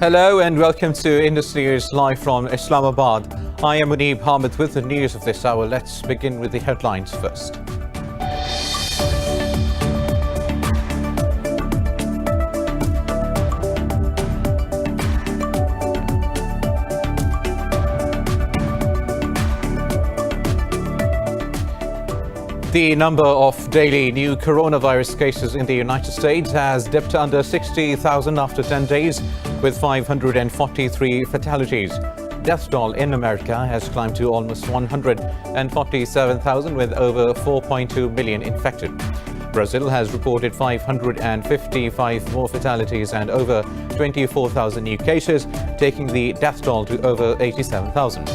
Hello and welcome to Indus News live from Islamabad. I am Munib Hamid with the news of this hour. Let's begin with the headlines first. The number of daily new coronavirus cases in the United States has dipped under 60,000 after 10 days, with 543 fatalities. Death toll in America has climbed to almost 147,000, with over 4.2 million infected. Brazil has reported 555 more fatalities and over 24,000 new cases, taking the death toll to over 87,000.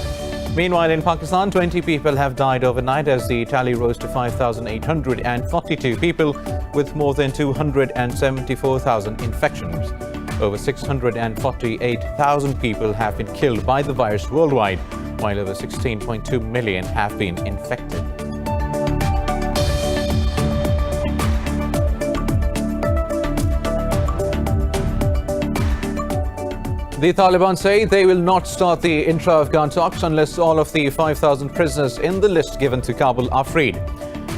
Meanwhile, in Pakistan, 20 people have died overnight as the tally rose to 5,842 people, with more than 274,000 infections. Over 648,000 people have been killed by the virus worldwide, while over 16.2 million have been infected. The Taliban say they will not start the intra-Afghan talks unless all of the 5,000 prisoners in the list given to Kabul are freed.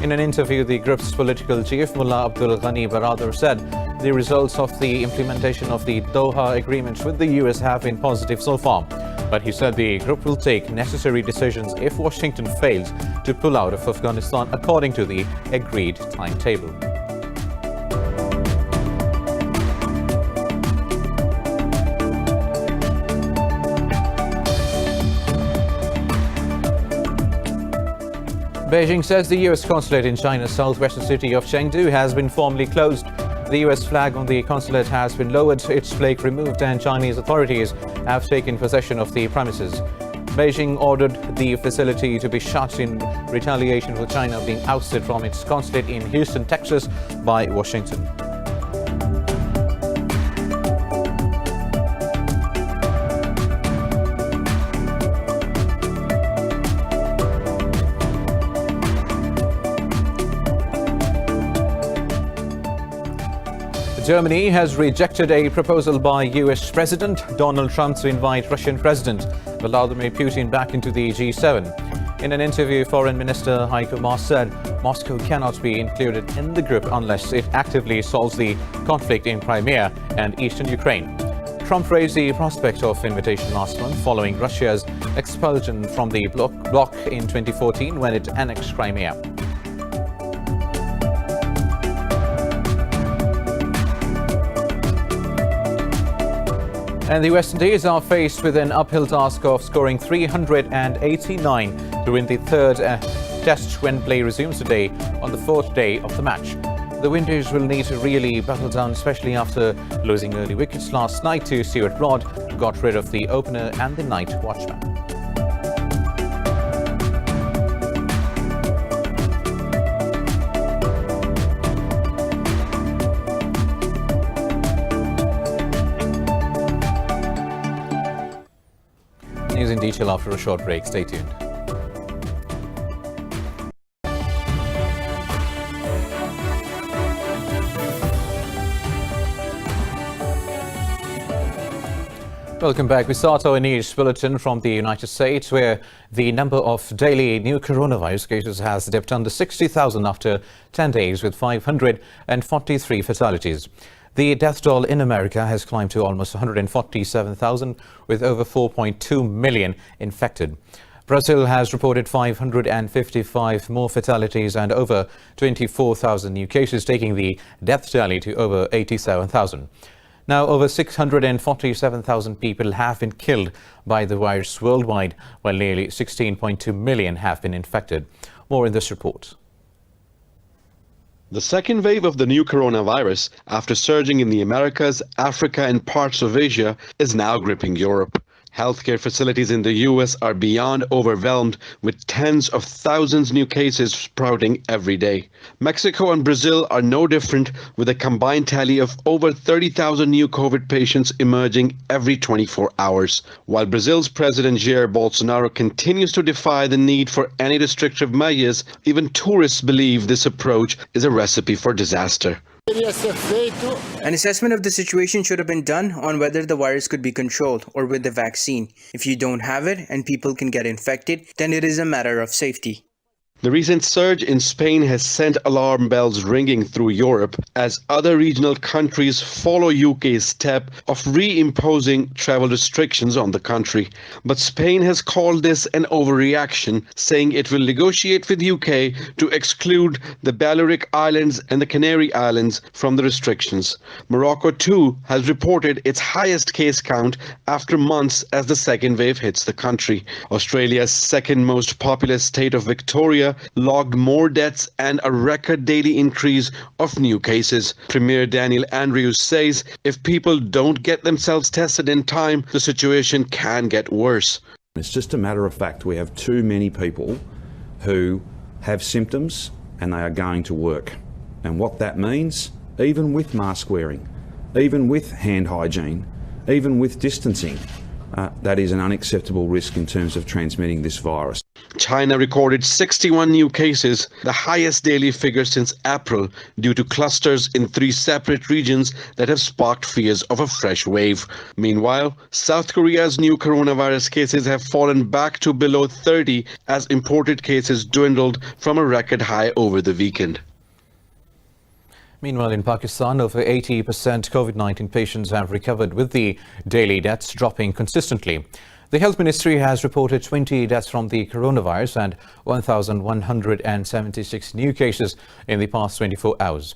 In an interview, the group's political chief, Mullah Abdul Ghani Baradar, said the results of the implementation of the Doha agreements with the US have been positive so far. But he said the group will take necessary decisions if Washington fails to pull out of Afghanistan according to the agreed timetable. Beijing says the US consulate in China's southwestern city of Chengdu has been formally closed. The US flag on the consulate has been lowered, its plaque removed, and Chinese authorities have taken possession of the premises. Beijing ordered the facility to be shut in retaliation for China being ousted from its consulate in Houston, Texas by Washington. Germany has rejected a proposal by US President Donald Trump to invite Russian President Vladimir Putin back into the G7. In an interview, Foreign Minister Heiko Maas said Moscow cannot be included in the group unless it actively solves the conflict in Crimea and eastern Ukraine. Trump raised the prospect of invitation last month following Russia's expulsion from the bloc in 2014 when it annexed Crimea. And the West Indies are faced with an uphill task of scoring 389 to win the third test when play resumes today on the fourth day of the match. The Windies will need to really buckle down, especially after losing early wickets last night to Stuart Broad, who got rid of the opener and the night watchman. News in detail after a short break. Stay tuned. Welcome back. We start our news bulletin from the United States, where the number of daily new coronavirus cases has dipped under 60,000 after 10 days, with 543 fatalities. The death toll in America has climbed to almost 147,000, with over 4.2 million infected. Brazil has reported 555 more fatalities and over 24,000 new cases, taking the death tally to over 87,000. Now, over 647,000 people have been killed by the virus worldwide, while nearly 16.2 million have been infected. More in this report. The second wave of the new coronavirus, after surging in the Americas, Africa and parts of Asia, is now gripping Europe. Healthcare facilities in the US are beyond overwhelmed, with tens of thousands new cases sprouting every day. Mexico and Brazil are no different, with a combined tally of over 30,000 new COVID patients emerging every 24 hours. While Brazil's President Jair Bolsonaro continues to defy the need for any restrictive measures, even tourists believe this approach is a recipe for disaster. Deveria ser feito An assessment of the situation should have been done on whether the virus could be controlled or with the vaccine. If you don't have it and people can get infected, then it is a matter of safety. The recent surge in Spain has sent alarm bells ringing through Europe as other regional countries follow UK's step of reimposing travel restrictions on the country. But Spain has called this an overreaction, saying it will negotiate with UK to exclude the Balearic Islands and the Canary Islands from the restrictions. Morocco too has reported its highest case count after months as the second wave hits the country. Australia's second most populous state of Victoria logged more deaths and a record daily increase of new cases. Premier Daniel Andrews says if people don't get themselves tested in time, the situation can get worse. It's just a matter of fact we have too many people who have symptoms and they are going to work. And what that means, even with mask wearing, even with hand hygiene, even with distancing, that is an unacceptable risk in terms of transmitting this virus. China recorded 61 new cases, the highest daily figure since April, due to clusters in 3 separate regions that have sparked fears of a fresh wave. Meanwhile, South Korea's new coronavirus cases have fallen back to below 30 as imported cases dwindled from a record high over the weekend. Meanwhile, in Pakistan, over 80% COVID-19 patients have recovered, with the daily deaths dropping consistently. The Health Ministry has reported 20 deaths from the coronavirus and 1,176 new cases in the past 24 hours.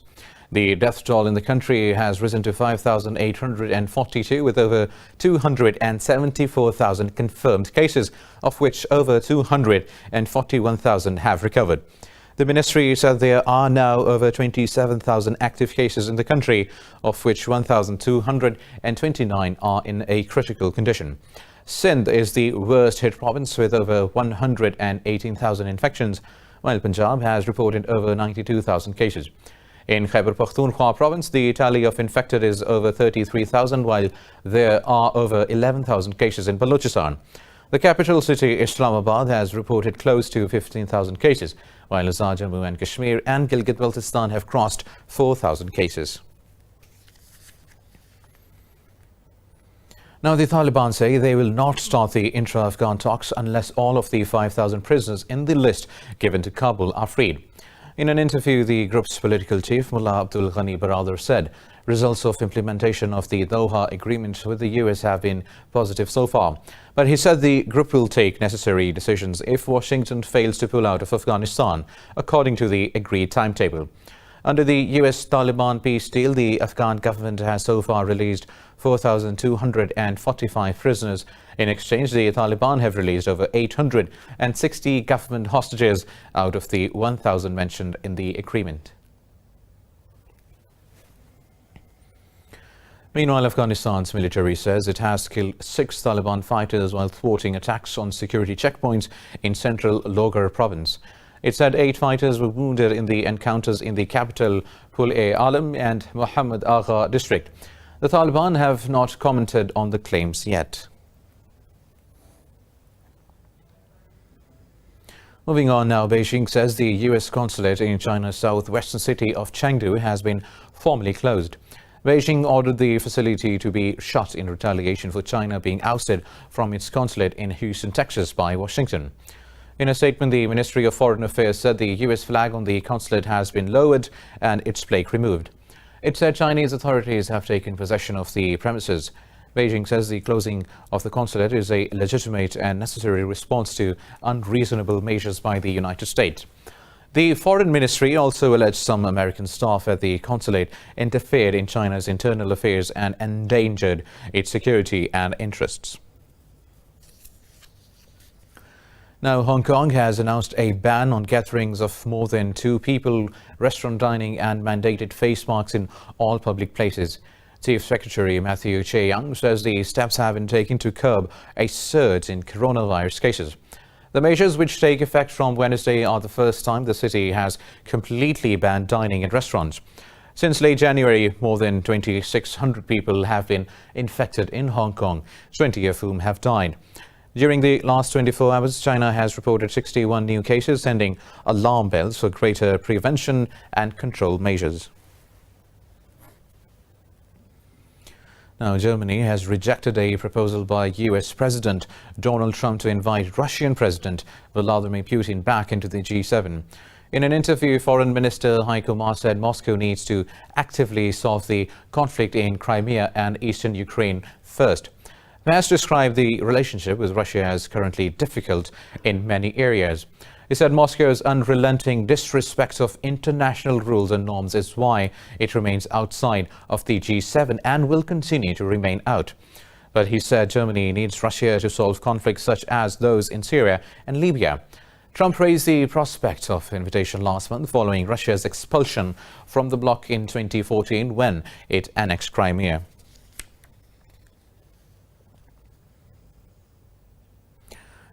The death toll in the country has risen to 5,842, with over 274,000 confirmed cases, of which over 241,000 have recovered. The ministry said there are now over 27,000 active cases in the country, of which 1,229 are in a critical condition. Sindh is the worst hit province with over 118,000 infections, while Punjab has reported over 92,000 cases. In Khyber Pakhtunkhwa province, the tally of infected is over 33,000, while there are over 11,000 cases in Balochistan. The capital city, Islamabad, has reported close to 15,000 cases, while Azad, Jammu and Kashmir and Gilgit-Baltistan have crossed 4,000 cases. Now, the Taliban say they will not start the intra-Afghan talks unless all of the 5,000 prisoners in the list given to Kabul are freed. In an interview, the group's political chief, Mullah Abdul Ghani Baradar, said results of implementation of the Doha agreement with the US have been positive so far. But he said the group will take necessary decisions if Washington fails to pull out of Afghanistan, according to the agreed timetable. Under the US-Taliban peace deal, the Afghan government has so far released 4,245 prisoners. In exchange, the Taliban have released over 860 government hostages out of the 1,000 mentioned in the agreement. Meanwhile, Afghanistan's military says it has killed 6 Taliban fighters while thwarting attacks on security checkpoints in central Logar province. It said 8 fighters were wounded in the encounters in the capital Pul-e-Alam and Muhammad Agha district. The Taliban have not commented on the claims yet. Moving on now, Beijing says the US consulate in China's southwestern city of Chengdu has been formally closed. Beijing ordered the facility to be shut in retaliation for China being ousted from its consulate in Houston, Texas by Washington. In a statement, the Ministry of Foreign Affairs said the US flag on the consulate has been lowered and its plaque removed. It said Chinese authorities have taken possession of the premises. Beijing says the closing of the consulate is a legitimate and necessary response to unreasonable measures by the United States. The Foreign Ministry also alleged some American staff at the consulate interfered in China's internal affairs and endangered its security and interests. Now, Hong Kong has announced a ban on gatherings of more than 2 people, restaurant dining and mandated face masks in all public places. Chief Secretary Matthew Che Young says the steps have been taken to curb a surge in coronavirus cases. The measures, which take effect from Wednesday, are the first time the city has completely banned dining at restaurants. Since late January, more than 2,600 people have been infected in Hong Kong, 20 of whom have died. During the last 24 hours, China has reported 61 new cases, sending alarm bells for greater prevention and control measures. Now, Germany has rejected a proposal by US President Donald Trump to invite Russian President Vladimir Putin back into the G7. In an interview, Foreign Minister Heiko Maas said Moscow needs to actively solve the conflict in Crimea and eastern Ukraine first. Maas described the relationship with Russia as currently difficult in many areas. He said Moscow's unrelenting disrespect of international rules and norms is why it remains outside of the G7 and will continue to remain out. But he said Germany needs Russia to solve conflicts such as those in Syria and Libya. Trump raised the prospect of invitation last month following Russia's expulsion from the bloc in 2014 when it annexed Crimea.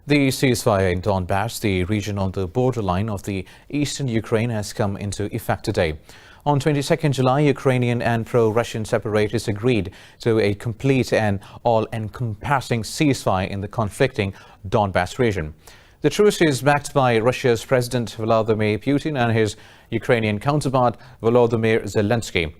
The ceasefire in Donbass, the region on the borderline of the eastern Ukraine, has come into effect today. On 22nd July, Ukrainian and pro-Russian separatists agreed to a complete and all-encompassing ceasefire in the conflicting Donbass region. The truce is backed by Russia's President Vladimir Putin and his Ukrainian counterpart Volodymyr Zelensky.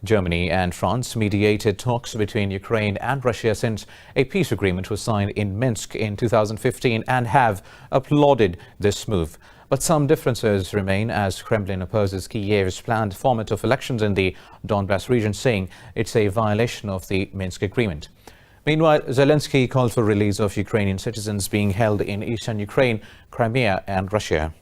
Germany and France mediated talks between Ukraine and Russia since a peace agreement was signed in Minsk in 2015 and have applauded this move. But some differences remain as Kremlin opposes Kiev's planned format of elections in the Donbass region, saying it's a violation of the Minsk agreement. Meanwhile, Zelensky called for release of Ukrainian citizens being held in eastern Ukraine, Crimea and Russia.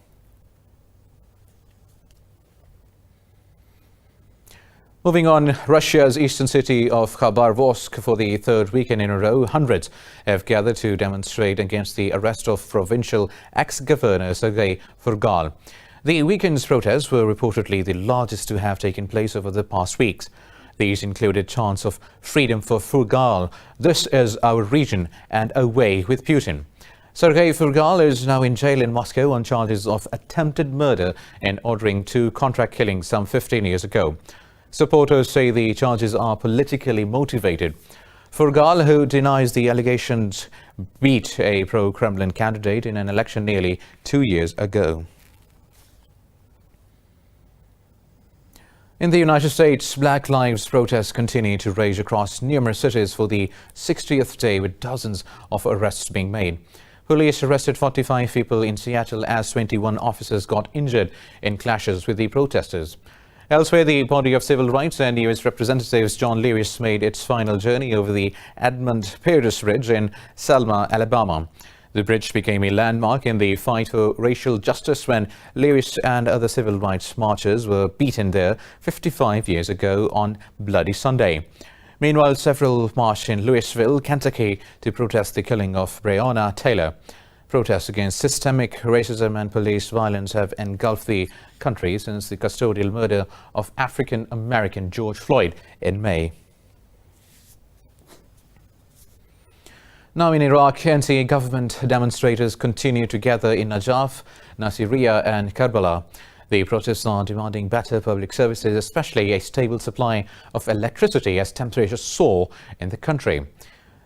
Moving on, Russia's eastern city of Khabarovsk for the third weekend in a row, hundreds have gathered to demonstrate against the arrest of provincial ex-governor Sergei Furgal. The weekend's protests were reportedly the largest to have taken place over the past weeks. These included chants of freedom for Furgal, this is our region, and away with Putin. Sergei Furgal is now in jail in Moscow on charges of attempted murder and ordering two contract killings some 15 years ago. Supporters say the charges are politically motivated. Furgal, who denies the allegations, beat a pro-Kremlin candidate in an election nearly 2 years ago. In the United States, Black Lives protests continue to rage across numerous cities for the 60th day, with dozens of arrests being made. Police arrested 45 people in Seattle as 21 officers got injured in clashes with the protesters. Elsewhere, the body of civil rights and U.S. Representative John Lewis made its final journey over the Edmund Pettus Bridge in Selma, Alabama. The bridge became a landmark in the fight for racial justice when Lewis and other civil rights marchers were beaten there 55 years ago on Bloody Sunday. Meanwhile, several marched in Louisville, Kentucky to protest the killing of Breonna Taylor. Protests against systemic racism and police violence have engulfed the country since the custodial murder of African-American George Floyd in May. Now in Iraq, anti-government demonstrators continue to gather in Najaf, Nasiriyah and Karbala. The protests are demanding better public services, especially a stable supply of electricity as temperatures soar in the country.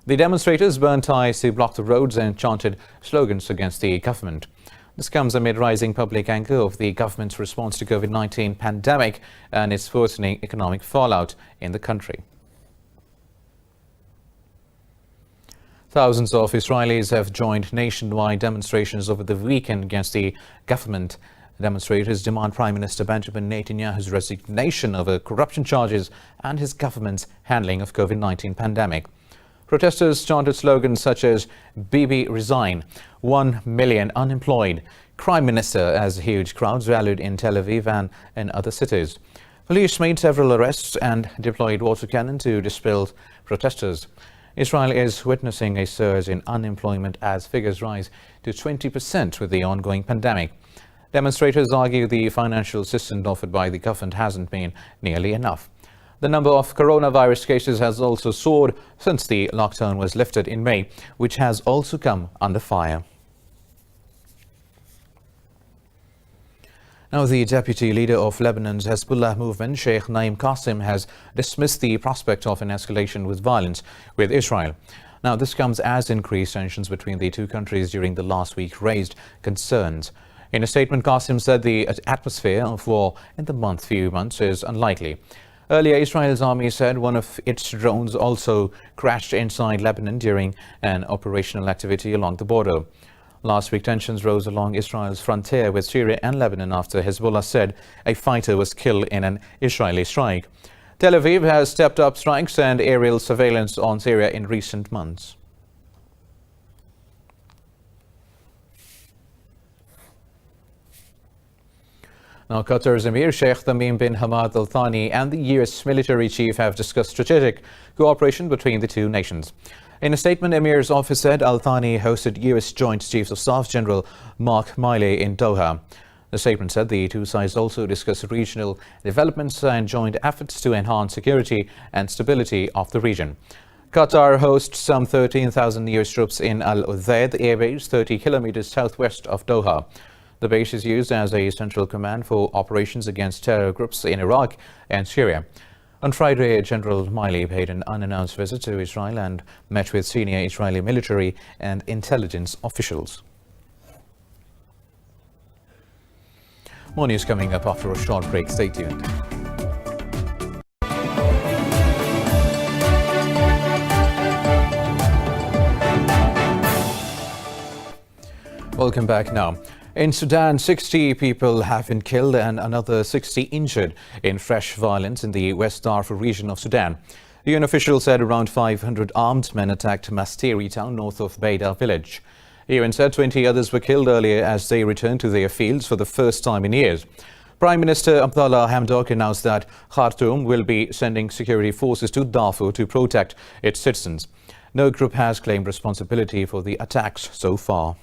The demonstrators burned ties to block the roads and chanted slogans against the government. This comes amid rising public anger of the government's response to COVID-19 pandemic and its worsening economic fallout in the country. Thousands of Israelis have joined nationwide demonstrations over the weekend against the government. Demonstrators demand Prime Minister Benjamin Netanyahu's resignation over corruption charges and his government's handling of COVID-19 pandemic. Protesters chanted slogans such as "Bibi resign," 1 million unemployed, Prime Minister, as huge crowds rallied in Tel Aviv and in other cities. Police made several arrests and deployed water cannon to dispel protesters. Israel is witnessing a surge in unemployment as figures rise to 20% with the ongoing pandemic. Demonstrators argue the financial assistance offered by the government hasn't been nearly enough. The number of coronavirus cases has also soared since the lockdown was lifted in May, which has also come under fire. Now, the deputy leader of Lebanon's Hezbollah movement, Sheikh Naim Qasim, has dismissed the prospect of an escalation with violence with Israel. Now, this comes as increased tensions between the two countries during the last week raised concerns. In a statement, Qasim said the atmosphere of war in the few months is unlikely. Earlier, Israel's army said one of its drones also crashed inside Lebanon during an operational activity along the border. Last week, tensions rose along Israel's frontier with Syria and Lebanon after Hezbollah said a fighter was killed in an Israeli strike. Tel Aviv has stepped up strikes and aerial surveillance on Syria in recent months. Now, Qatar's Emir Sheikh Tamim bin Hamad Al Thani and the US military chief have discussed strategic cooperation between the two nations. In a statement, Emir's office said Al Thani hosted US Joint Chiefs of Staff General Mark Milley in Doha. The statement said the two sides also discussed regional developments and joint efforts to enhance security and stability of the region. Qatar hosts some 13,000 US troops in Al Udeid air base, 30 kilometers southwest of Doha. The base is used as a central command for operations against terror groups in Iraq and Syria. On Friday, General Milley paid an unannounced visit to Israel and met with senior Israeli military and intelligence officials. More news coming up after a short break. Stay tuned. Welcome back now. In Sudan, 60 people have been killed and another 60 injured in fresh violence in the West Darfur region of Sudan. The UN official said around 500 armed men attacked Mastiri town north of Beida village. The UN said 20 others were killed earlier as they returned to their fields for the first time in years. Prime Minister Abdallah Hamdok announced that Khartoum will be sending security forces to Darfur to protect its citizens. No group has claimed responsibility for the attacks so far.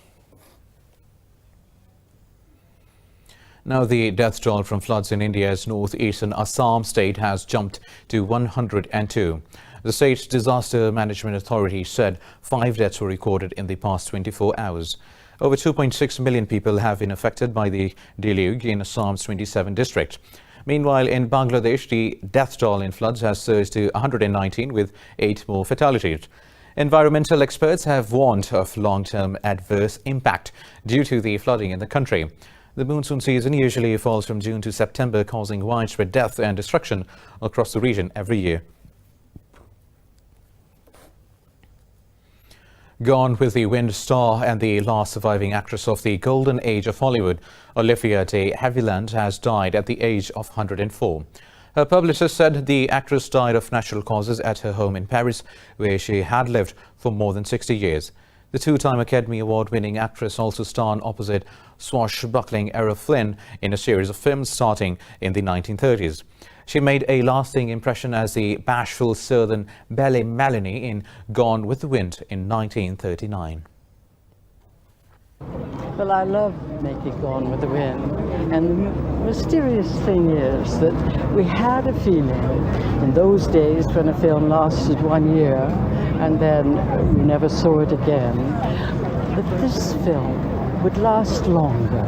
Now, the death toll from floods in India's northeastern Assam state has jumped to 102. The state's disaster management authority said 5 deaths were recorded in the past 24 hours. Over 2.6 million people have been affected by the deluge in Assam's 27 districts. Meanwhile, in Bangladesh, the death toll in floods has surged to 119 with 8 more fatalities. Environmental experts have warned of long-term adverse impact due to the flooding in the country. The monsoon season usually falls from June to September, causing widespread death and destruction across the region every year. Gone with the Wind star and the last surviving actress of the golden age of Hollywood, Olivia De Havilland has died at the age of 104. Her publicist said the actress died of natural causes at her home in Paris, where she had lived for more than 60 years. The two-time Academy Award-winning actress also starred opposite swashbuckling Errol Flynn in a series of films starting in the 1930s. She made a lasting impression as the bashful Southern Belle Melanie in Gone with the Wind in 1939. Well, I love making Gone with the Wind, and the mysterious thing is that we had a feeling in those days when a film lasted 1 year and then you never saw it again, that this film would last longer.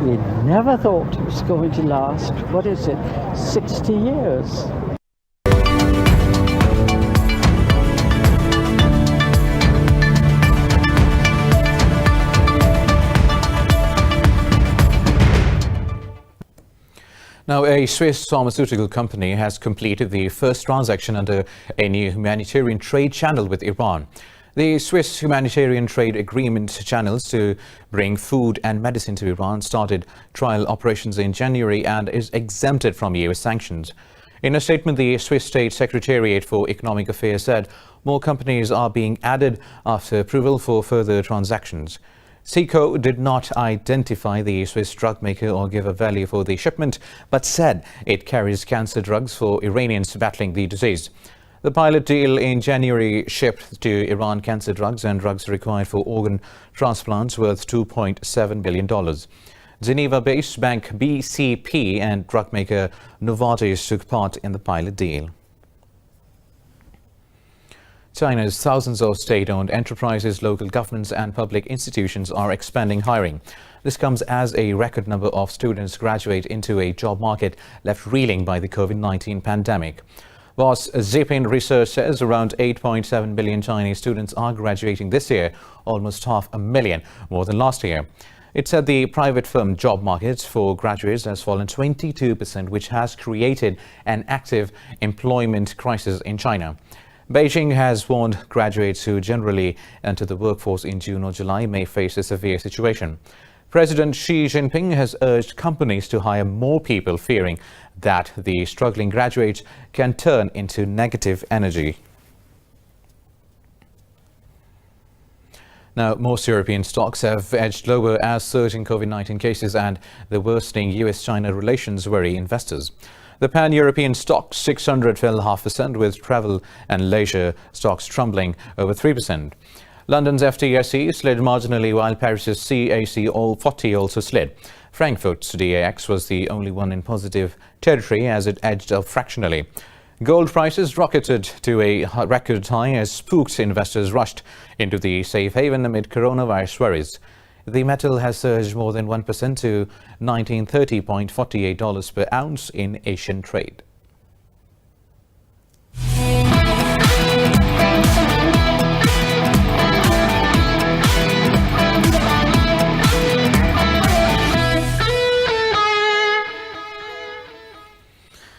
We never thought it was going to last, 60 years. Now, a Swiss pharmaceutical company has completed the first transaction under a new humanitarian trade channel with Iran. The Swiss humanitarian trade agreement channels to bring food and medicine to Iran started trial operations in January and is exempted from US sanctions. In a statement, the Swiss State Secretariat for Economic Affairs said more companies are being added after approval for further transactions. SECO did not identify the Swiss drug maker or give a value for the shipment, but said it carries cancer drugs for Iranians battling the disease. The pilot deal in January shipped to Iran cancer drugs and drugs required for organ transplants worth $2.7 billion. Geneva-based bank BCP and drug maker Novartis took part in the pilot deal. China's thousands of state-owned enterprises, local governments and public institutions are expanding hiring. This comes as a record number of students graduate into a job market left reeling by the COVID-19 pandemic. Voss Zipin research says around 8.7 million Chinese students are graduating this year, almost 500,000 more than last year. It said the private firm job market for graduates has fallen 22%, which has created an active employment crisis in China. Beijing has warned graduates who generally enter the workforce in June or July may face a severe situation. President Xi Jinping has urged companies to hire more people, fearing that the struggling graduates can turn into negative energy. Now, most European stocks have edged lower as surging COVID-19 cases and the worsening US-China relations worry investors. The pan-European stock 600 fell 0.5%, with travel and leisure stocks trembling over 3%. London's FTSE slid marginally, while Paris's CAC All 40 also slid. Frankfurt's DAX was the only one in positive territory as it edged up fractionally. Gold prices rocketed to a record high as spooked investors rushed into the safe haven amid coronavirus worries. The metal has surged more than 1% to $1930.48 per ounce in Asian trade.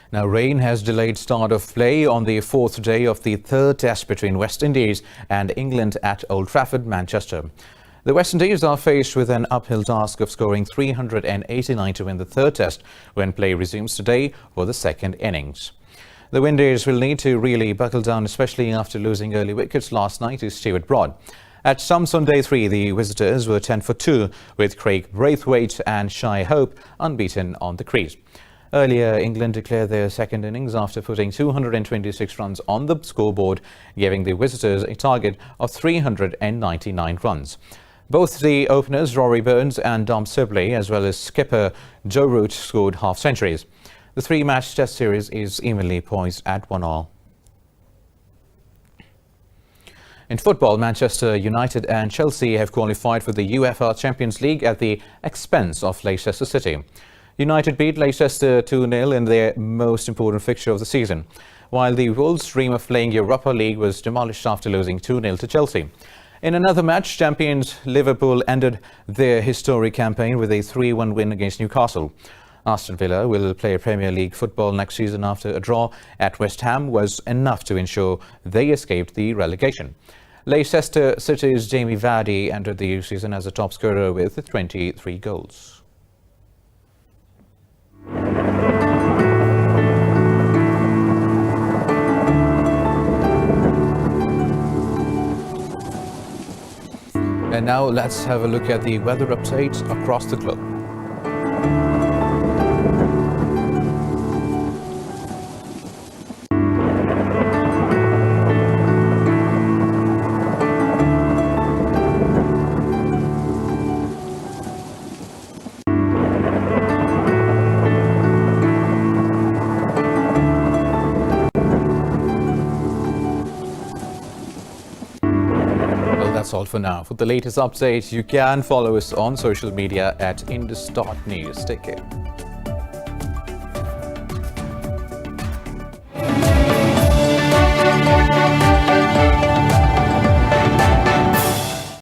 Now, rain has delayed start of play on the fourth day of the third test between West Indies and England at Old Trafford, Manchester. The West Indies are faced with an uphill task of scoring 389 to win the third test when play resumes today for the second innings. The Windies will need to really buckle down, especially after losing early wickets last night to Stuart Broad. At Samsun Day 3, the visitors were 10 for 2, with Craig Braithwaite and Shai Hope unbeaten on the crease. Earlier, England declared their second innings after putting 226 runs on the scoreboard, giving the visitors a target of 399 runs. Both the openers, Rory Burns and Dom Sibley, as well as skipper Joe Root, scored half-centuries. The three-match test series is evenly poised at 1-1. In football, Manchester United and Chelsea have qualified for the UEFA Champions League at the expense of Leicester City. United beat Leicester 2-0 in their most important fixture of the season, while the Wolves' dream of playing Europa League was demolished after losing 2-0 to Chelsea. In another match, champions Liverpool ended their historic campaign with a 3-1 win against Newcastle. Aston Villa will play Premier League football next season after a draw at West Ham was enough to ensure they escaped the relegation. Leicester City's Jamie Vardy entered the season as a top scorer with 23 goals. And now let's have a look at the weather updates across the globe. That's all for now. For the latest updates, you can follow us on social media at Indus.News. Take care.